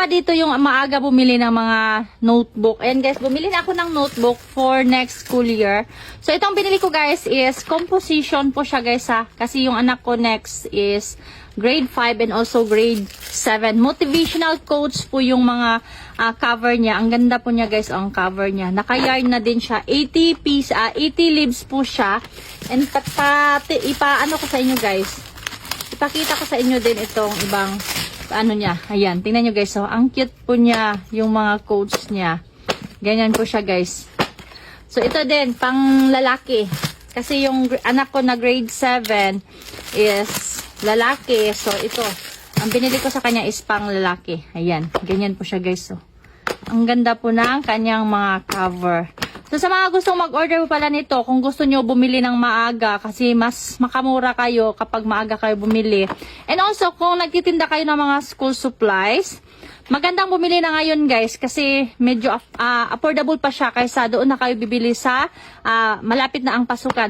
pa dito yung maaga bumili ng mga notebook. Ayan guys, bumili na ako ng notebook for next school year. So itong binili ko guys is composition po siya guys ha. Kasi yung anak ko next is grade 5 and also grade 7. Motivational quotes po yung mga cover niya. Ang ganda po niya guys, ang cover niya. Naka-yarn na din siya. 80 leaves po siya. And ipaano ko sa inyo guys. Ipakita ko sa inyo din itong ibang ano niya. Ayan, tingnan nyo guys. So, ang cute po niya yung mga quotes niya. Ganyan po siya guys. So, ito din, pang lalaki. Kasi yung anak ko na grade 7 is lalaki. So, ito. Ang binili ko sa kanya is pang lalaki. Ayan, ganyan po siya guys. So, ang ganda po ng kanyang mga cover. So, sa mga gustong mag-order po pala nito, kung gusto nyo bumili ng maaga, kasi mas makamura kayo kapag maaga kayo bumili. And also, kung nagtitinda kayo ng mga school supplies, magandang bumili na ngayon guys, kasi medyo affordable pa siya kaysa doon na kayo bibili sa malapit na ang pasukan.